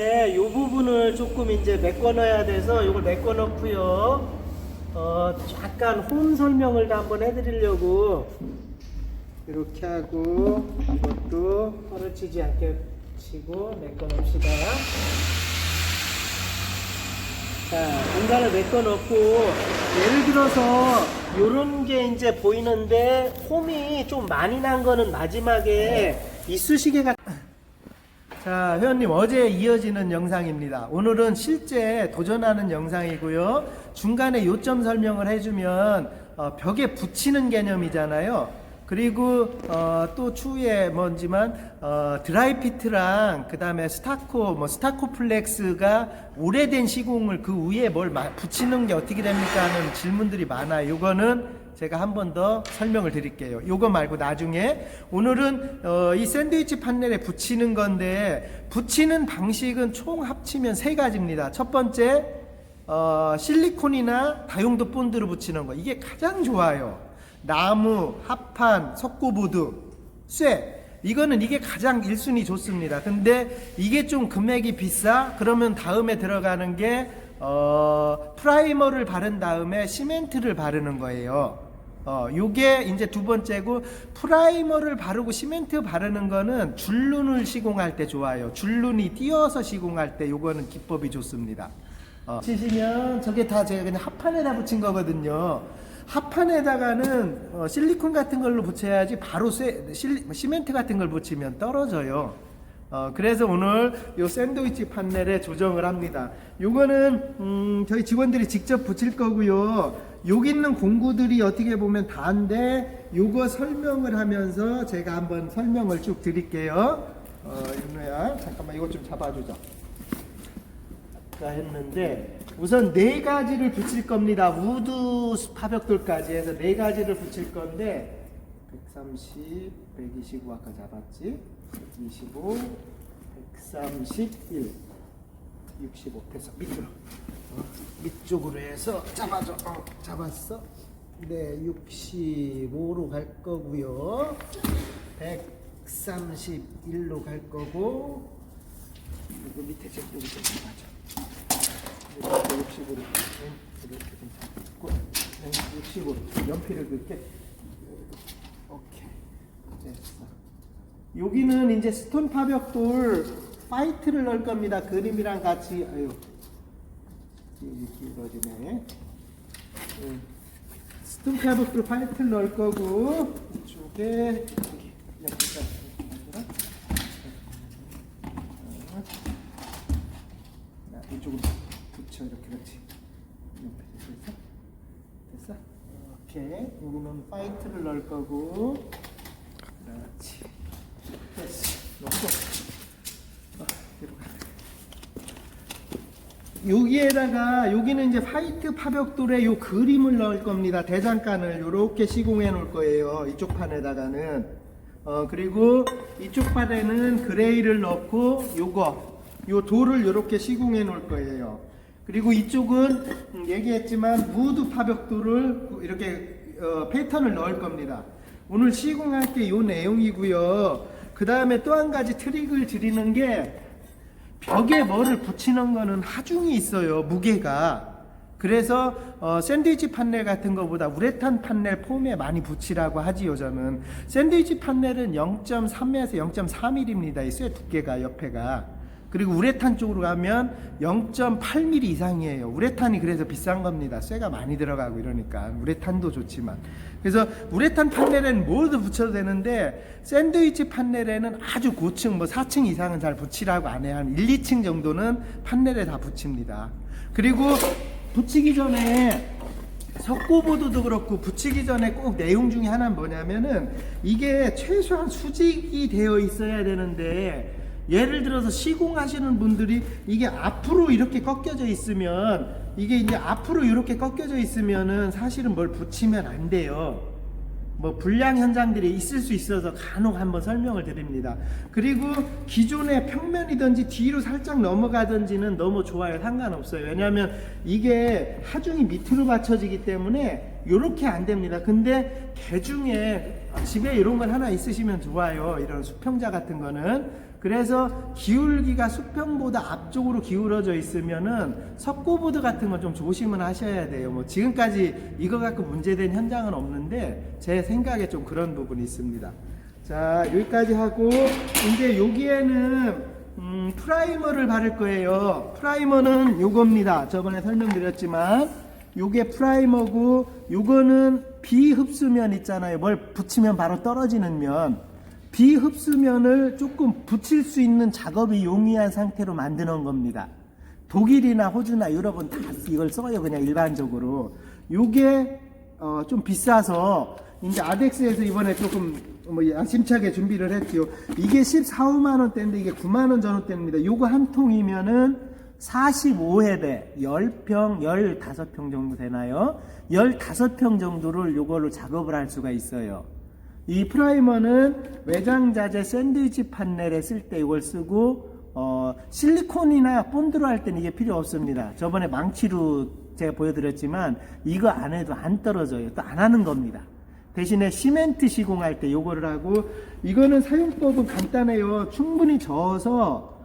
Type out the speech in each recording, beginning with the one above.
이 부분을 조금 이제 메꿔 넣어야 돼서 이걸 메꿔 넣고요. 약간 홈 설명을 다 한번 해드리려고 이렇게 하고 이것도 떨어지지 않게 치고 메꿔 넣읍시다. 자, 공간을 메꿔 넣고 예를 들어서 요런 게 이제 보이는데 홈이 좀 많이 난 거는 마지막에 이쑤시개가 자, 회원님 어제 이어지는 영상입니다. 오늘은 실제 도전하는 영상이고요. 중간에 요점 설명을 해주면 벽에 붙이는 개념이잖아요. 그리고 또 추후에 뭔지만 드라이피트랑 그 다음에 스타코 플렉스가 오래된 시공을 그 위에 뭘 붙이는 게 어떻게 됩니까 하는 질문들이 많아요. 요거는 제가 한 번 더 설명을 드릴게요. 요거 말고 나중에 오늘은 이 샌드위치 판넬에 붙이는 건데 붙이는 방식은 총 합치면 세 가지입니다. 첫 번째 실리콘이나 다용도 본드로 붙이는 거, 이게 가장 좋아요. 나무, 합판, 석고보드, 쇠, 이거는 이게 가장 1순위 좋습니다. 근데 이게 좀 금액이 비싸? 그러면 다음에 들어가는 게 프라이머를 바른 다음에 시멘트를 바르는 거예요. 요게 이제 두 번째고, 프라이머를 바르고 시멘트 바르는 거는 줄눈을 시공할 때 좋아요. 줄눈이 띄어서 시공할 때 요거는 기법이 좋습니다. 치시면 저게 다 제가 그냥 합판에다 붙인 거거든요. 합판에다가는 실리콘 같은 걸로 붙여야지 바로 시멘트 같은 걸 붙이면 떨어져요. 그래서 오늘 요 샌드위치 판넬에 조정을 합니다. 요거는 저희 직원들이 직접 붙일 거고요. 여기 있는 공구들이 어떻게 보면 다인데 요거 설명을 하면서 제가 한번 설명을 쭉 드릴게요. 윤호야 잠깐만 이거 좀 잡아주자. 아까 했는데 우선 네 가지를 붙일 겁니다. 우드 파벽돌까지 해서 네 가지를 붙일 건데 130, 125 아까 잡았지? 25, 131, 65 됐어. 밑으로 밑쪽으로 해서 잡아줘. 잡았어. 네, 65로 갈 거고요. 131로 갈 거고, 이거 밑에 제쪽으로 잡아줘. 65로 이렇게 좀 잡고 65로 연필을 긋게. 오케이 됐어. 여기는 이제 스톤 파벽돌 파이트를 넣을 겁니다. 그림이랑 같이. 아유 길어지네. 스톤 파벽돌 파이트를 넣을 거고, 이쪽에 여기까지 이쪽으로 붙여. 이렇게. 그렇지. 됐어? 오케이. 여기는 파이트를 넣을 거고, 그렇지. 됐어. 넣고 뒤로 가. 여기에다가 여기는 이제 화이트 파벽돌에 요 그림을 넣을 겁니다. 대장간을 요렇게 시공해 놓을 거예요. 이쪽 판에다가는. 그리고 이쪽 판에는 그레이를 넣고 요 돌을 요렇게 시공해 놓을 거예요. 그리고 이쪽은 얘기했지만 무드 파벽돌을 이렇게 패턴을 넣을 겁니다. 오늘 시공할 게 요 내용이고요. 그 다음에 또 한 가지 트릭을 드리는 게, 벽에 뭐를 붙이는 거는 하중이 있어요. 무게가. 그래서 샌드위치 판넬 같은 거보다 우레탄 판넬 폼에 많이 붙이라고 하지요. 저는 샌드위치 판넬은 0.3에서 0.4mm입니다. 이 쇠 두께가 옆에가. 그리고 우레탄 쪽으로 가면 0.8mm 이상이에요. 우레탄이 그래서 비싼 겁니다. 쇠가 많이 들어가고 이러니까. 우레탄도 좋지만. 그래서 우레탄 판넬에는 뭐도 붙여도 되는데, 샌드위치 판넬에는 아주 고층, 뭐 4층 이상은 잘 붙이라고 안 해요. 한 1, 2층 정도는 판넬에 다 붙입니다. 그리고 붙이기 전에 석고보드도 그렇고, 붙이기 전에 꼭 내용 중에 하나는 뭐냐면은, 이게 최소한 수직이 되어 있어야 되는데, 예를 들어서 시공하시는 분들이 이게 앞으로 이렇게 꺾여져 있으면, 이게 이제 앞으로 이렇게 꺾여져 있으면은 사실은 뭘 붙이면 안 돼요. 뭐 불량 현상들이 있을 수 있어서 간혹 한번 설명을 드립니다. 그리고 기존의 평면이든지 뒤로 살짝 넘어가든지는 너무 좋아요. 상관없어요. 왜냐하면 이게 하중이 밑으로 받쳐지기 때문에 이렇게 안 됩니다. 근데 개중에 집에 이런 건 하나 있으시면 좋아요. 이런 수평자 같은 거는. 그래서 기울기가 수평보다 앞쪽으로 기울어져 있으면은 석고보드 같은 건 좀 조심을 하셔야 돼요. 뭐 지금까지 이거 갖고 문제된 현장은 없는데 제 생각에 좀 그런 부분이 있습니다. 자, 여기까지 하고 이제 여기에는 프라이머를 바를 거예요. 프라이머는 요겁니다. 저번에 설명드렸지만 요게 프라이머고, 요거는 비흡수면 있잖아요. 뭘 붙이면 바로 떨어지는 면. 비흡수면을 조금 붙일 수 있는 작업이 용이한 상태로 만드는 겁니다. 독일이나 호주나 유럽은 다 이걸 써요. 그냥 일반적으로. 요게 좀 비싸서 이제 아덱스에서 이번에 조금 뭐 야심차게 준비를 했죠. 이게 14, 5만 원대인데 이게 9만 원 전후대입니다. 요거 한 통이면은 45회배 10평, 15평 정도 되나요? 15평 정도를 요걸로 작업을 할 수가 있어요. 이 프라이머는 외장자재 샌드위치 판넬에 쓸 때 이걸 쓰고, 실리콘이나 본드로 할 때는 이게 필요 없습니다. 저번에 망치로 제가 보여드렸지만 이거 안 해도 안 떨어져요. 또 안 하는 겁니다. 대신에 시멘트 시공할 때 요거를 하고, 이거는 사용법은 간단해요. 충분히 저어서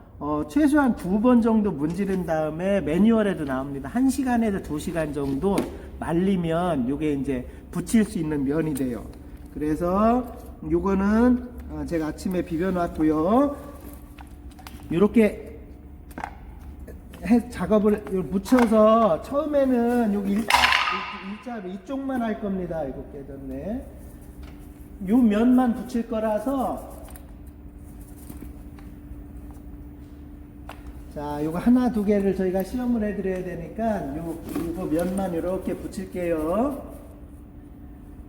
최소한 2번 정도 문지른 다음에 매뉴얼에도 나옵니다. 1시간에서 2시간 정도 말리면 요게 이제 붙일 수 있는 면이 돼요. 그래서 요거는 제가 아침에 비벼 놨고요. 이렇게 작업을 묻혀서 처음에는 여기 일자로 이쪽만 할 겁니다. 이거 깨졌네. 요 면만 붙일 거라서, 자, 요거 하나 두 개를 저희가 시험을 해드려야 되니까 요거 면만 이렇게 붙일게요.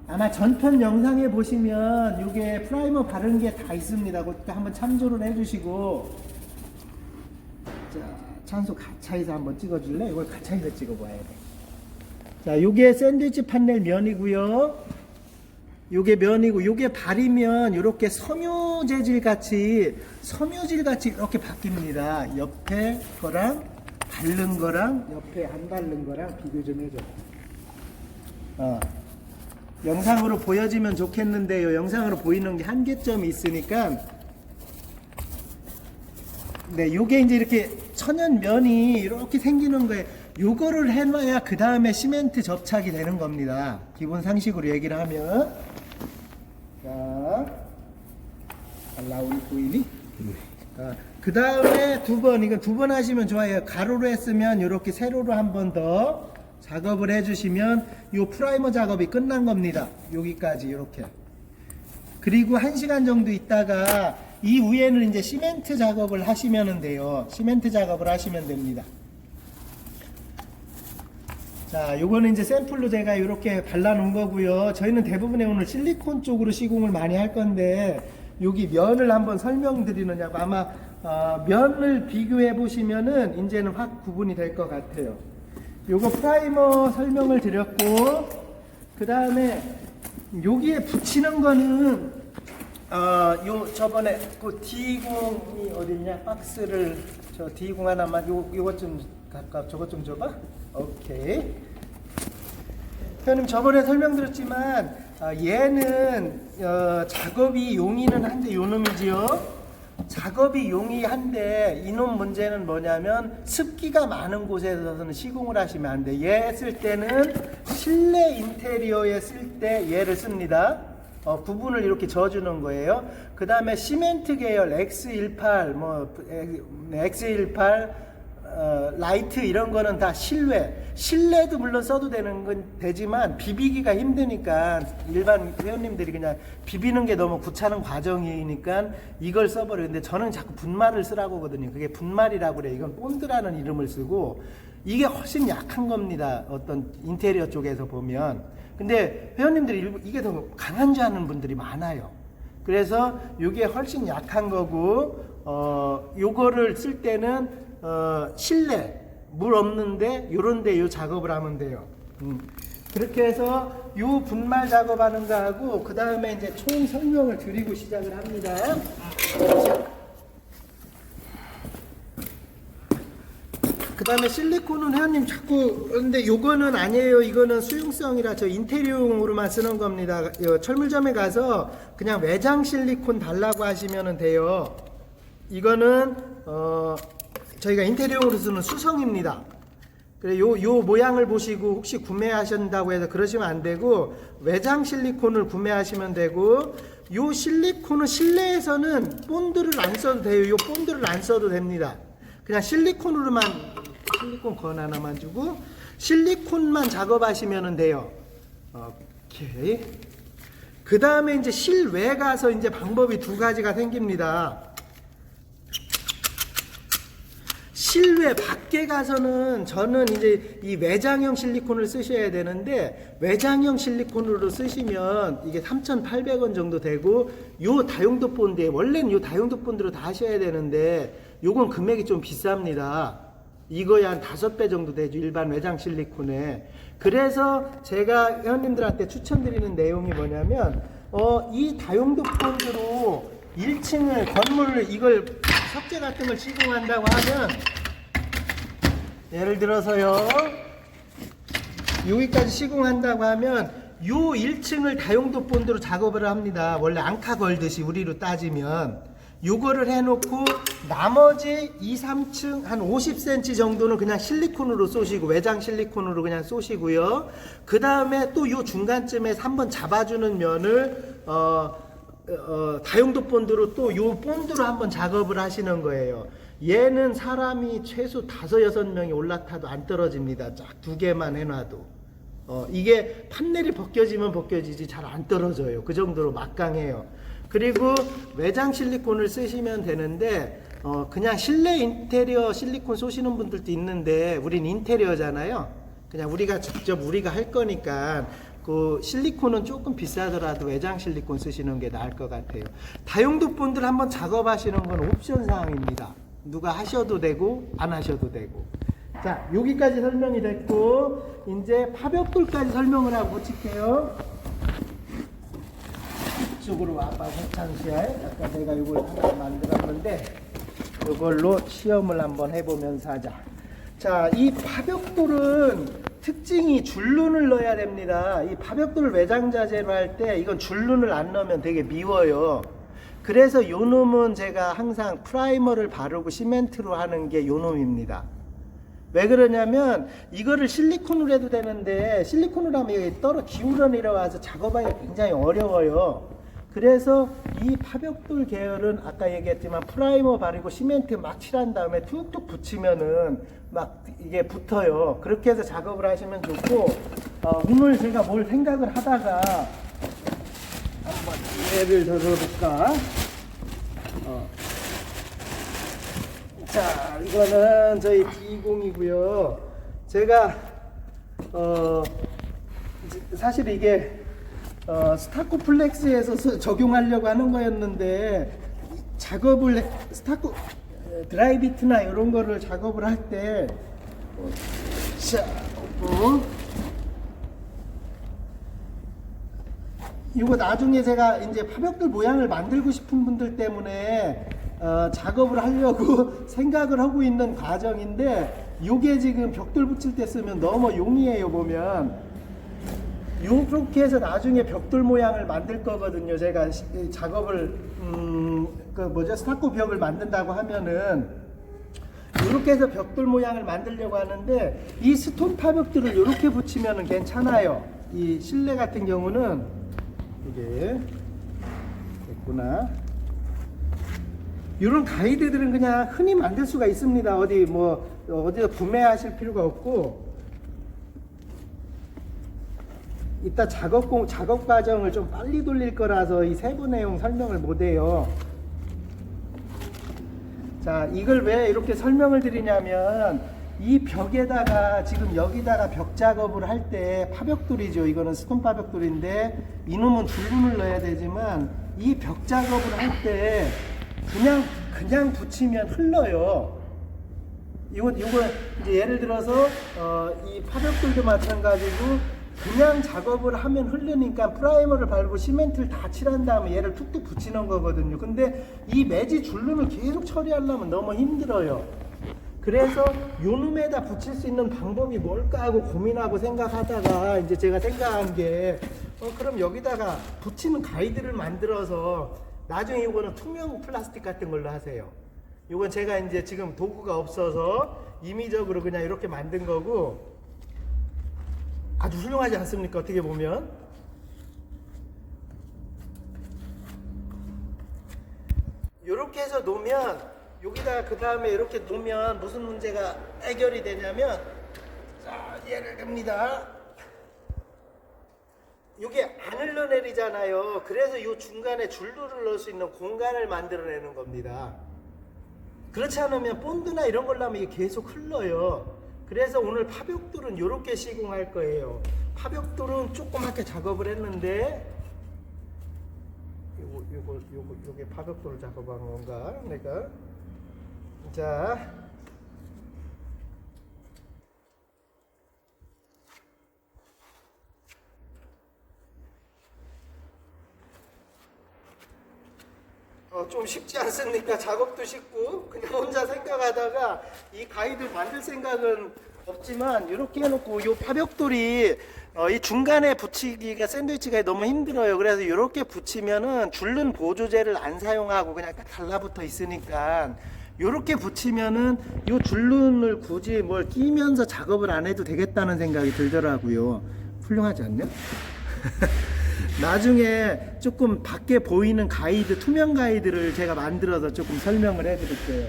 아마 전편 영상에 보시면 요게 프라이머 바른 게 다 있습니다. 그것도 한번 참조를 해주시고, 자, 찬수 가차에서 한번 찍어줄래? 이걸 가차에서 찍어봐야 돼. 자, 요게 샌드위치 판넬 면이고요. 요게 면이고, 요게 발이면 요렇게 섬유질 같이 이렇게 바뀝니다. 옆에 거랑 바른 거랑 옆에 안 바른 거랑 비교 좀 해줘. 영상으로 보여지면 좋겠는데요. 영상으로 보이는 게 한계점이 있으니까. 네, 요게 이제 이렇게 천연 면이 이렇게 생기는 거예요. 요거를 해놔야 그 다음에 시멘트 접착이 되는 겁니다. 기본 상식으로 얘기를 하면. 자, 잘 나오니 보이니? 그 다음에 이건 2번 하시면 좋아요. 가로로 했으면 이렇게 세로로 한 번 더 작업을 해주시면 요 프라이머 작업이 끝난 겁니다. 여기까지 이렇게. 그리고 1시간 정도 있다가 이 위에는 이제 시멘트 작업을 하시면 돼요. 시멘트 작업을 하시면 됩니다. 자, 요거는 이제 샘플로 제가 이렇게 발라놓은 거고요. 저희는 대부분의 오늘 실리콘 쪽으로 시공을 많이 할 건데, 여기 면을 한번 설명드리느냐고. 아마 면을 비교해 보시면은 이제는 확 구분이 될 것 같아요. 요거 프라이머 설명을 드렸고, 그 다음에 여기에 붙이는 거는 요 저번에 그 D20이 어딨냐, 박스를 저 D20 하나만, 요것 좀 가까 저것 좀 줘봐. 오케이. 회원님 저번에 설명드렸지만 얘는 작업이 용이는 한데 요놈이지요. 작업이 용이한데 이놈 문제는 뭐냐면 습기가 많은 곳에서는 시공을 하시면 안 돼. 얘 쓸 때는 실내 인테리어에 쓸 때 얘를 씁니다. 부분을 이렇게 저어주는 거예요. 그 다음에 시멘트 계열 X18 X18 라이트 이런 거는 다 실내도 물론 써도 되지만 비비기가 힘드니까 일반 회원님들이 그냥 비비는 게 너무 귀찮은 과정이니까 이걸 써버리는데, 저는 자꾸 분말을 쓰라고 하거든요. 그게 분말이라고 그래요. 이건 본드라는 이름을 쓰고, 이게 훨씬 약한 겁니다. 어떤 인테리어 쪽에서 보면. 근데 회원님들이 이게 더 강한 줄 아는 분들이 많아요. 그래서 이게 훨씬 약한 거고, 요거를 쓸 때는 실내 물 없는데 요런데 요 작업을 하면 돼요. 그렇게 해서 요 분말 작업하는 거하고 그 다음에 이제 총 설명을 드리고 시작을 합니다. 그 다음에 실리콘은 회원님 자꾸, 근데 요거는 아니에요. 이거는 수용성이라 저 인테리어용으로만 쓰는 겁니다. 철물점에 가서 그냥 외장 실리콘 달라고 하시면 돼요. 이거는 저희가 인테리어로 쓰는 수성입니다. 그래 요 모양을 보시고 혹시 구매하신다고 해서 그러시면 안 되고 외장 실리콘을 구매하시면 되고, 요 실리콘은 실내에서는 본드를 안 써도 돼요. 요 본드를 안 써도 됩니다. 그냥 실리콘으로만, 실리콘 건 하나만 주고 실리콘만 작업하시면 돼요. 오케이. 그 다음에 이제 실외 가서 이제 방법이 두 가지가 생깁니다. 실외 밖에 가서는 저는 이제 이 외장형 실리콘을 쓰셔야 되는데, 외장형 실리콘으로 쓰시면 이게 3,800원 정도 되고, 요 다용도 본드에 원래는 요 다용도 본드로 다 하셔야 되는데 요건 금액이 좀 비쌉니다. 이거에 한 5배 정도 되죠, 일반 외장 실리콘에. 그래서 제가 회원님들한테 추천드리는 내용이 뭐냐면, 이 다용도 본드로 1층을 건물을 이걸 석재 같은 걸 시공한다고 하면, 예를 들어서요, 여기까지 시공한다고 하면 요 1층을 다용도 본드로 작업을 합니다. 원래 앙카 걸듯이 우리로 따지면 요거를 해놓고 나머지 2, 3층 한 50cm 정도는 그냥 실리콘으로 쏘시고, 외장 실리콘으로 그냥 쏘시고요. 그 다음에 또 요 중간쯤에서 한번 잡아주는 면을 다용도 본드로 또 요 본드로 한번 작업을 하시는 거예요. 얘는 사람이 최소 5, 6명이 올라타도 안 떨어집니다. 쫙 2개만 해놔도. 이게 판넬이 벗겨지면 벗겨지지 잘 안 떨어져요. 그 정도로 막강해요. 그리고 외장 실리콘을 쓰시면 되는데, 그냥 실내 인테리어 실리콘 쏘시는 분들도 있는데, 우린 인테리어잖아요. 그냥 우리가 직접 우리가 할 거니까 그 실리콘은 조금 비싸더라도 외장 실리콘 쓰시는 게 나을 것 같아요. 다용도 본드를 한번 작업하시는 건 옵션 사항입니다. 누가 하셔도 되고 안 하셔도 되고. 자, 여기까지 설명이 됐고, 이제 파벽돌까지 설명을 하고 붙일게요. 이쪽으로 와봐. 잠시야. 아까 내가 이걸 하나 만들었는데 이걸로 시험을 한번 해보면서 하자. 자, 이 파벽돌은 특징이 줄눈을 넣어야 됩니다. 이 파벽돌 외장 자재로 할 때 이건 줄눈을 안 넣으면 되게 미워요. 그래서 요 놈은 제가 항상 프라이머를 바르고 시멘트로 하는 게 요 놈입니다. 왜 그러냐면 이거를 실리콘으로 해도 되는데, 실리콘으로 하면 여기 기울어 내려와서 작업하기가 굉장히 어려워요. 그래서 이 파벽돌 계열은 아까 얘기했지만 프라이머 바르고 시멘트 막 칠한 다음에 툭툭 붙이면은 막 이게 붙어요. 그렇게 해서 작업을 하시면 좋고, 오늘 제가 뭘 생각을 하다가 한번 예를 들어볼까? 자, 이거는 저희 D20이고요. 제가 사실 이게 스타코플렉스에서 적용하려고 하는 거였는데, 작업을 드라이비트나 이런 거를 작업을 할 때 자, 이거 나중에 제가 이제 파벽돌 모양을 만들고 싶은 분들 때문에 작업을 하려고 생각을 하고 있는 과정인데, 요게 지금 벽돌 붙일 때 쓰면 너무 용이해요. 보면 요렇게 해서 나중에 벽돌 모양을 만들 거거든요. 제가 작업을 스타코 벽을 만든다고 하면은 이렇게 해서 벽돌 모양을 만들려고 하는데, 이 스톤 파벽돌을 이렇게 붙이면은 괜찮아요. 이 실내 같은 경우는 이게 됐구나. 이런 가이드들은 그냥 흔히 만들 수가 있습니다. 어디서 구매하실 필요가 없고, 이따 작업 과정을 좀 빨리 돌릴 거라서 이 세부 내용 설명을 못 해요. 자, 이걸 왜 이렇게 설명을 드리냐면, 이 벽에다가 지금 여기다가 벽 작업을 할 때 파벽돌이죠. 이거는 스톤 파벽돌인데 이놈은 줄눈을 넣어야 되지만, 이 벽 작업을 할 때 그냥 붙이면 흘러요. 이거 이제 예를 들어서 이 파벽돌도 마찬가지고, 그냥 작업을 하면 흐르니까 프라이머를 바르고 시멘트를 다 칠한 다음에 얘를 툭툭 붙이는 거거든요. 근데 이 매지 줄눈을 계속 처리하려면 너무 힘들어요. 그래서 요 놈에다 붙일 수 있는 방법이 뭘까 하고 고민하고 생각하다가 이제 제가 생각한 게, 그럼 여기다가 붙이는 가이드를 만들어서 나중에 이거는 투명 플라스틱 같은 걸로 하세요. 요건 제가 이제 지금 도구가 없어서 임의적으로 그냥 이렇게 만든 거고 아주 훌륭하지 않습니까? 어떻게 보면. 요렇게 해서 놓으면 여기다 그 다음에 이렇게 놓으면 무슨 문제가 해결이 되냐면, 자, 예를 듭니다. 요게 안 흘러내리잖아요. 그래서 요 중간에 줄눈을 넣을 수 있는 공간을 만들어내는 겁니다. 그렇지 않으면 본드나 이런 걸로 하면 이게 계속 흘러요. 그래서 오늘 파벽돌은 요렇게 시공할 거예요. 파벽돌은 조그맣게 작업을 했는데, 요게 파벽돌을 작업한 건가? 내가. 자. 좀 쉽지 않습니까? 작업도 쉽고 그냥 혼자 생각하다가 이 가이드 만들 생각은 없지만 이렇게 해놓고 이 파벽돌이 이 중간에 붙이기가 샌드위치가 너무 힘들어요. 그래서 이렇게 붙이면은 줄눈 보조제를 안 사용하고 그냥 딱 달라붙어 있으니까 이렇게 붙이면은 이 줄눈을 굳이 뭘 끼면서 작업을 안 해도 되겠다는 생각이 들더라고요. 훌륭하지 않냐? 나중에 조금 밖에 보이는 가이드, 투명 가이드를 제가 만들어서 조금 설명을 해 드릴게요.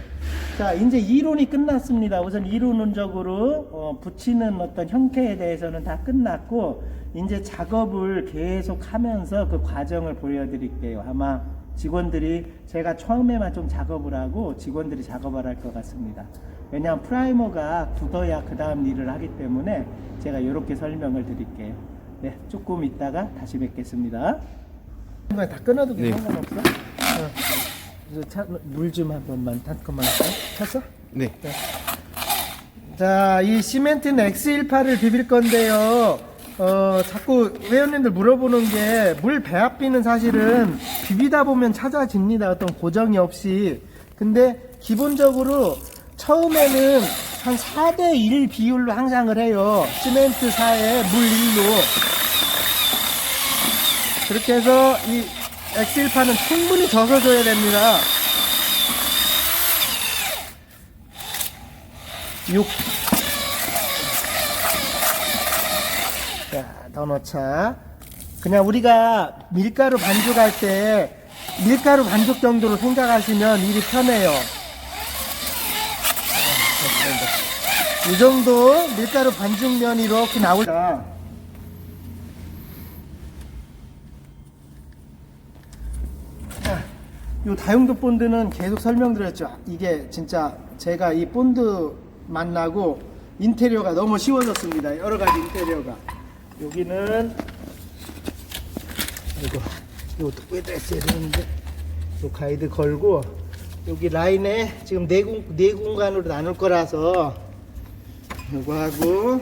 자, 이제 이론이 끝났습니다. 우선 이론적으로 붙이는 어떤 형태에 대해서는 다 끝났고, 이제 작업을 계속 하면서 그 과정을 보여드릴게요. 아마 직원들이, 제가 처음에만 좀 작업을 하고 직원들이 작업을 할 것 같습니다. 왜냐하면 프라이머가 굳어야 그 다음 일을 하기 때문에 제가 이렇게 설명을 드릴게요. 네, 조금 있다가 다시 뵙겠습니다. 다 끊어도 상관없어? 물 좀 한 번만 탓것만 할까요? 탔어? 네. 네. 자, 이 시멘트는 X18을 비빌 건데요. 자꾸 회원님들 물어보는 게 물 배합비는 사실은 비비다 보면 찾아집니다. 어떤 고정이 없이. 근데 기본적으로 처음에는 한 4대1 비율로 항상을 해요. 시멘트 4에 물 1로. 그렇게 해서 이 X18은 충분히 젖어줘야 됩니다. 6. 자, 더 넣자. 그냥 우리가 밀가루 반죽할 때 밀가루 반죽 정도로 생각하시면 일이 편해요. 이 정도 밀가루 반죽면이 이렇게 나오다. 이 다용도 본드는 계속 설명드렸죠. 이게 진짜 제가 이 본드 만나고 인테리어가 너무 쉬워졌습니다. 여러가지 인테리어가. 여기는 이거 이것도 꿰다 했어야 되는데 이 가이드 걸고, 여기 라인에 지금 네 공간으로 나눌 거라서 이거 하고,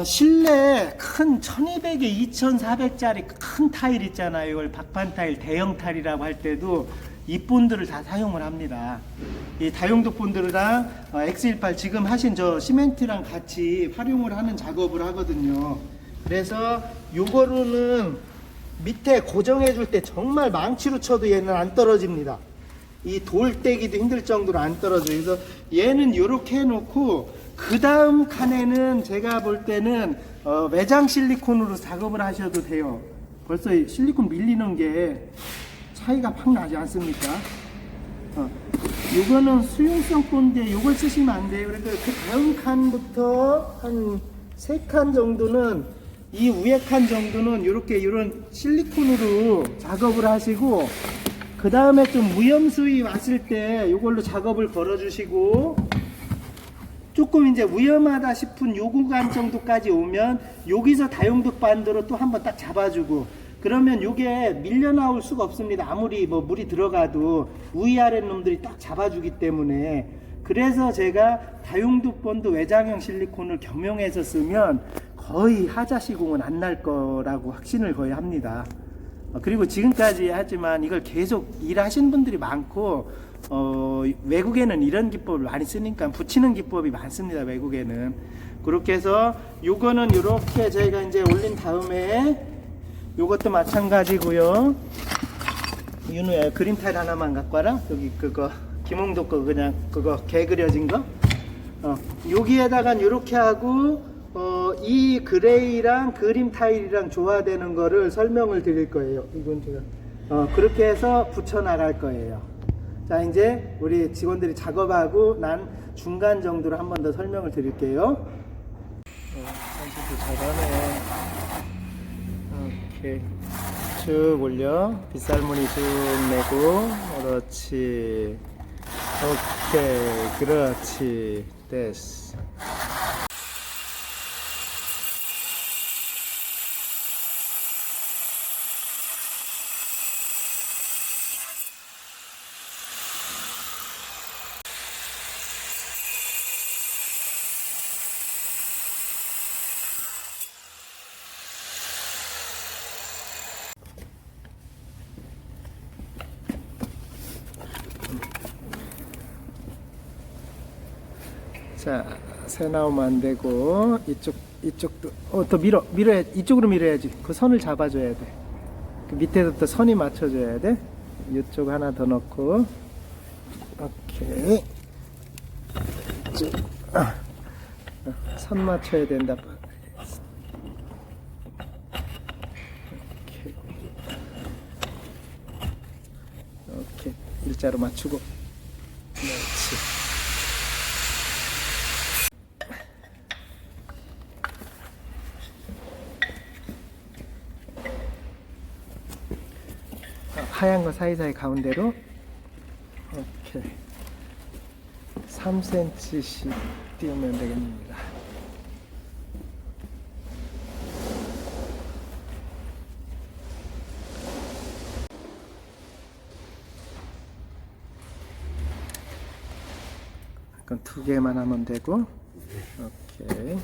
실내 큰 1200에 2400짜리 큰 타일 있잖아요. 이걸 박판 타일, 대형 타일이라고 할 때도 이 본드를 다 사용을 합니다. 이 다용도 본드랑 X18 지금 하신 저 시멘트랑 같이 활용을 하는 작업을 하거든요. 그래서 요거로는 밑에 고정해 줄 때 정말 망치로 쳐도 얘는 안 떨어집니다. 이 돌 떼기도 힘들 정도로 안 떨어져요. 그래서 얘는 이렇게 해놓고, 그 다음 칸에는 제가 볼 때는 외장 실리콘으로 작업을 하셔도 돼요. 벌써 실리콘 밀리는 게 차이가 팍 나지 않습니까? 요거는 수용성 본드에 요걸 쓰시면 안 돼요. 그래서 그 다음 칸부터 한 3칸 정도는, 이 위에 칸 정도는 이렇게 이런 실리콘으로 작업을 하시고, 그 다음에 좀 무염수위 왔을 때 이걸로 작업을 걸어 주시고, 조금 이제 위험하다 싶은 요 구간 정도까지 오면 여기서 다용도 반도로 또 한번 딱 잡아주고, 그러면 요게 밀려 나올 수가 없습니다. 아무리 뭐 물이 들어가도 위아래 놈들이 딱 잡아주기 때문에. 그래서 제가 다용도 본드 외장형 실리콘을 겸용해서 쓰면 거의 하자 시공은 안 날 거라고 확신을 거의 합니다. 그리고 지금까지 하지만 이걸 계속 일하신 분들이 많고, 외국에는 이런 기법을 많이 쓰니까 붙이는 기법이 많습니다. 외국에는. 그렇게 해서 요거는 이렇게 저희가 이제 올린 다음에 요것도 마찬가지고요. 윤우야, 그림 타일 하나만 갖고 와라. 여기 그거 김홍도 거, 그냥 그거 개 그려진 거. 여기에다가 이렇게 하고 이 그레이랑 그림 타일이랑 조화되는 거를 설명을 드릴 거예요. 이건 제가 그렇게 해서 붙여 나갈 거예요. 자, 이제 우리 직원들이 작업하고 난 중간 정도로 한 번 더 설명을 드릴게요. 한식도 잘하네. 오케이. 쭉 올려. 빗살무늬 쭉 내고. 그렇지. 오케이. 그렇지. 됐어. 자, 새 나오면 안 되고 이쪽도 더 밀어야, 이쪽으로 밀어야지. 그 선을 잡아줘야 돼. 그 밑에도 또 선이 맞춰줘야 돼. 이쪽 하나 더 넣고. 오케이. 선 맞춰야 된다. 오케이. 일자로 맞추고. 그렇지. 하얀 거 사이사이 가운데로. 오케이. 3cm씩 띄우면 되겠습니다. 이건 2개만 하면 되고. 오케이.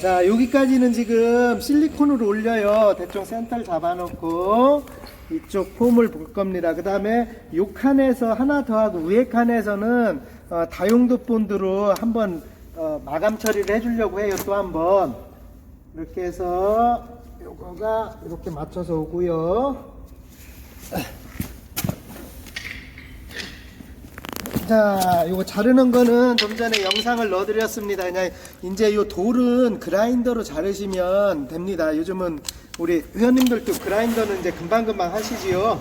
자, 여기까지는 지금 실리콘으로 올려요. 대충 센터를 잡아놓고 이쪽 폼을 볼 겁니다. 그 다음에 요 칸에서 하나 더 하고 위에 칸에서는 다용도 본드로 한번 마감 처리를 해주려고 해요. 또 한번 이렇게 해서 요거가 이렇게 맞춰서 오고요. 자, 요거 자르는 거는 좀 전에 영상을 넣어드렸습니다. 그냥 이제 요 돌은 그라인더로 자르시면 됩니다. 요즘은 우리 회원님들도 그라인더는 이제 금방금방 하시지요.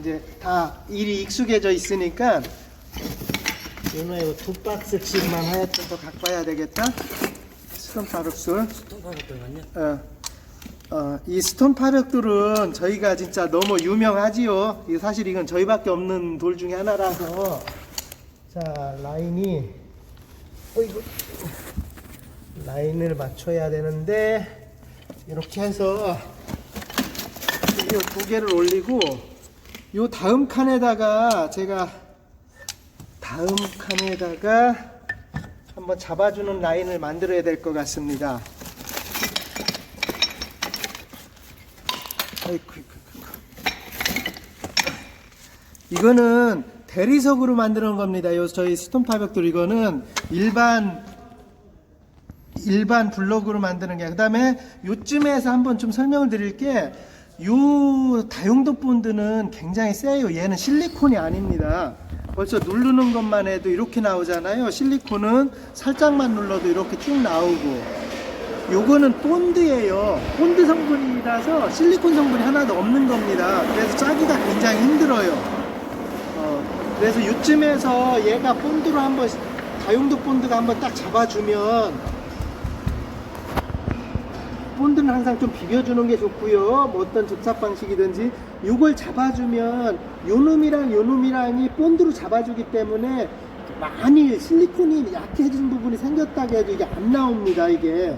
이제 다 일이 익숙해져 있으니까. 요나 이거 2박스씩만 하여튼 더 갖고 와야 되겠다. 스톤 파벽돌. 스톤 파벽돌 맞냐? 이 스톤 파벽돌은 저희가 진짜 너무 유명하지요. 사실 이건 저희밖에 없는 돌 중에 하나라서. 자, 라인이 라인을 맞춰야 되는데 이렇게 해서 이 2개를 올리고 요 다음 칸에다가 제가 한번 잡아주는 라인을 만들어야 될 것 같습니다. 이거는 대리석으로 만드는 겁니다. 요 저희 스톤 파벽돌 이거는 일반 블록으로 만드는 게. 그다음에 요쯤에서 한번 좀 설명을 드릴게. 요 다용도 본드는 굉장히 세요. 얘는 실리콘이 아닙니다. 벌써 누르는 것만 해도 이렇게 나오잖아요. 실리콘은 살짝만 눌러도 이렇게 쭉 나오고, 요거는 본드예요. 본드 성분이라서 실리콘 성분이 하나도 없는 겁니다. 그래서 짜기가 굉장히 힘들어요. 그래서 요쯤에서 얘가 본드로 한번, 다용도 본드가 한번 딱 잡아주면, 본드는 항상 좀 비벼주는 게 좋고요. 뭐 어떤 접착 방식이든지 요걸 잡아주면 요놈이랑이 본드로 잡아주기 때문에 많이 실리콘이 약해진 부분이 생겼다고 해도 이게 안 나옵니다. 이게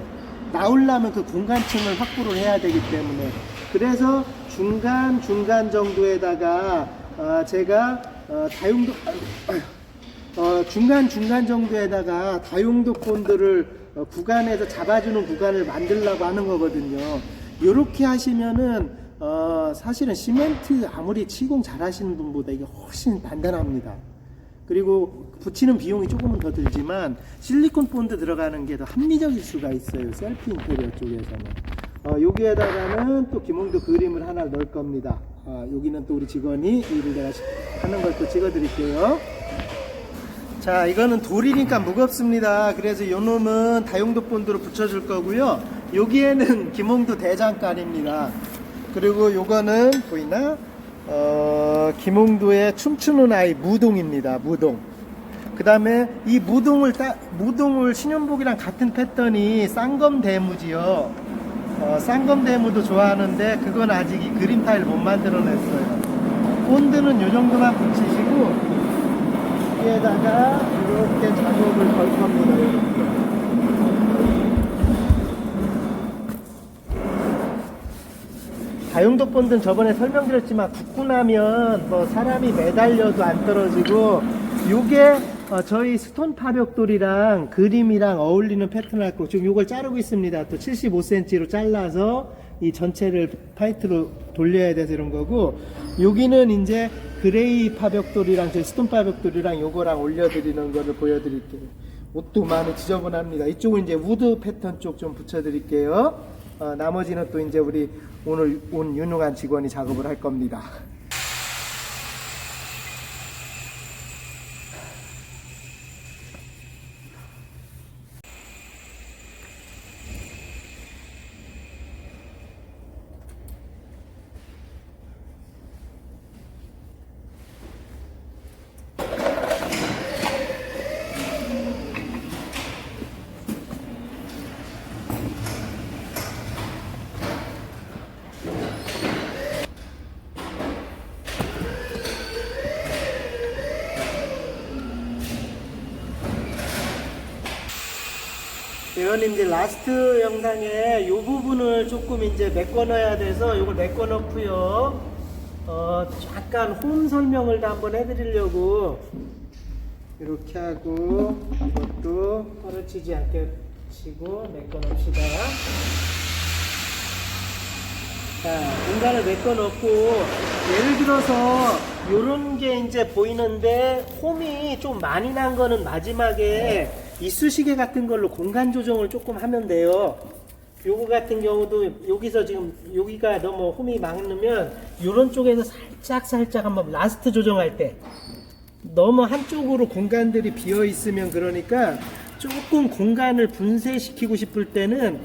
나오려면 그 공간층을 확보를 해야 되기 때문에. 그래서 중간 정도에다가 제가 다용도 중간 정도에다가 다용도 본드를 구간에서 잡아주는 구간을 만들려고 하는 거거든요. 요렇게 하시면은 사실은 시멘트 아무리 치공 잘 하시는 분보다 이게 훨씬 단단합니다. 그리고 붙이는 비용이 조금은 더 들지만 실리콘 본드 들어가는 게 더 합리적일 수가 있어요. 셀프 인테리어 쪽에서는. 여기에다가는 또 김홍도 그림을 하나 넣을 겁니다. 여기는 또 우리 직원이 일을 내가 하는 걸 또 찍어 드릴게요. 자, 이거는 돌이니까 무겁습니다. 그래서 요 놈은 다용도 본드로 붙여줄 거고요. 여기에는 김홍도 대장간입니다. 그리고 요거는 보이나? 김홍도의 춤추는 아이 무동입니다. 무동. 그 다음에 이 무동을 신현복이랑 같은 패턴이 쌍검대무지요. 쌍검대무도 좋아하는데 그건 아직 이 그림 파일 못 만들어냈어요. 본드는 요 정도만 붙이시고 여기에다가 이렇게 작업을 걸 겁니다. 이렇게. 다용도 본드는 저번에 설명드렸지만 굽고 나면 뭐 사람이 매달려도 안 떨어지고 요게 저희 스톤 파벽돌이랑 그림이랑 어울리는 패턴을 갖고 지금 요걸 자르고 있습니다. 또 75cm로 잘라서 이 전체를 파이트로 돌려야 돼서 이런 거고, 여기는 이제 그레이 파벽돌이랑 저희 스톤 파벽돌이랑 요거랑 올려드리는 거를 보여드릴게요. 옷도 많이 지저분합니다. 이쪽은 이제 우드 패턴 쪽 좀 붙여드릴게요. 나머지는 또 이제 우리 오늘 온 유능한 직원이 작업을 할 겁니다. 회원님 이제 라스트 영상에 이 부분을 조금 이제 메꿔 넣어야 돼서 이걸 메꿔 넣고요. 잠깐 홈 설명을 다 한번 해드리려고 이렇게 하고 이것도 떨어지지 않게 치고 메꿔 넣읍시다. 자, 공간을 메꿔 넣고 예를 들어서 요런 게 이제 보이는데 홈이 좀 많이 난 거는 마지막에 이쑤시개 같은 걸로 공간 조정을 조금 하면 돼요. 요거 같은 경우도 여기서 지금 여기가 너무 홈이 많으면 요런 쪽에서 살짝 한번 라스트 조정할 때 너무 한쪽으로 공간들이 비어 있으면 그러니까 조금 공간을 분쇄시키고 싶을 때는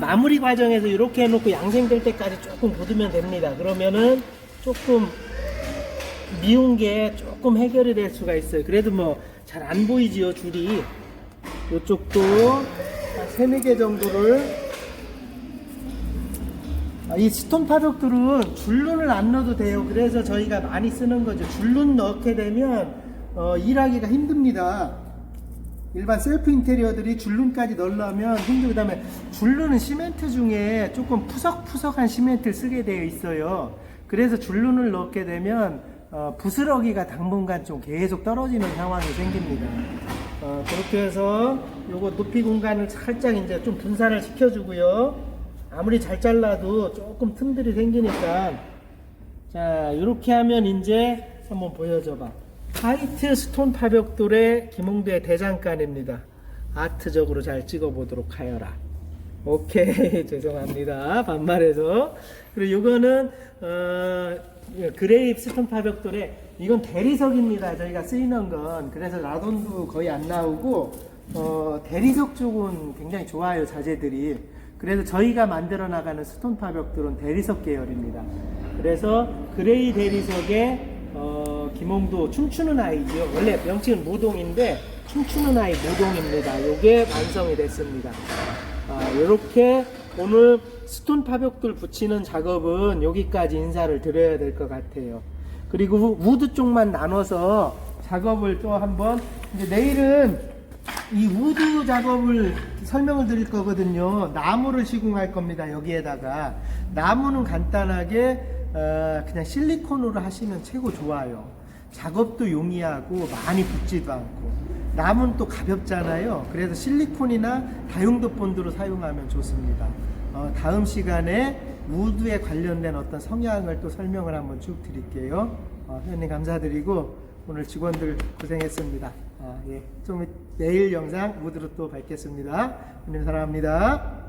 마무리 과정에서 이렇게 해놓고 양생될 때까지 조금 묻으면 됩니다. 그러면은 조금 미운 게 조금 해결이 될 수가 있어요. 그래도 뭐 잘 안 보이지요, 줄이. 이쪽도 3-4개 정도를. 이 스톤 파벽들은 줄눈을 안 넣어도 돼요. 그래서 저희가 많이 쓰는 거죠. 줄눈 넣게 되면 일하기가 힘듭니다. 일반 셀프 인테리어들이 줄눈까지 넣으려면 힘들고, 그 다음에 줄눈은 시멘트 중에 조금 푸석푸석한 시멘트를 쓰게 되어 있어요. 그래서 줄눈을 넣게 되면 부스러기가 당분간 좀 계속 떨어지는 상황이 생깁니다. 그렇게 해서 요거 높이 공간을 살짝 이제 좀 분산을 시켜주고요. 아무리 잘 잘라도 조금 틈들이 생기니까, 자, 이렇게 하면 이제 한번 보여줘봐. 화이트 스톤 파벽돌의 김홍도의 대장간입니다. 아트적으로 잘 찍어보도록 하여라. 오케이. 죄송합니다. 반말해서. 그리고 요거는 그레이 스톤 파벽돌의, 이건 대리석입니다. 저희가 쓰이는 건. 그래서 라돈도 거의 안 나오고 대리석 쪽은 굉장히 좋아요, 자재들이. 그래서 저희가 만들어 나가는 스톤 파벽돌은 대리석 계열입니다. 그래서 그레이 대리석에 김홍도 춤추는 아이죠. 원래 명칭은 무동인데 춤추는 아이 무동입니다. 요게 완성이 됐습니다. 요렇게 오늘 스톤 파벽돌 붙이는 작업은 여기까지 인사를 드려야 될 것 같아요. 그리고 우드 쪽만 나눠서 작업을 또 한번, 이제 내일은 이 우드 작업을 설명을 드릴 거거든요. 나무를 시공할 겁니다. 여기에다가 나무는 간단하게 그냥 실리콘으로 하시면 최고 좋아요. 작업도 용이하고 많이 붙지도 않고, 나무는 또 가볍잖아요. 그래서 실리콘이나 다용도 본드로 사용하면 좋습니다. 다음 시간에 무드에 관련된 어떤 성향을 또 설명을 한번 쭉 드릴게요. 회원님 감사드리고 오늘 직원들 고생했습니다. 예. 좀 내일 영상 무드로 또 뵙겠습니다. 회원님 사랑합니다.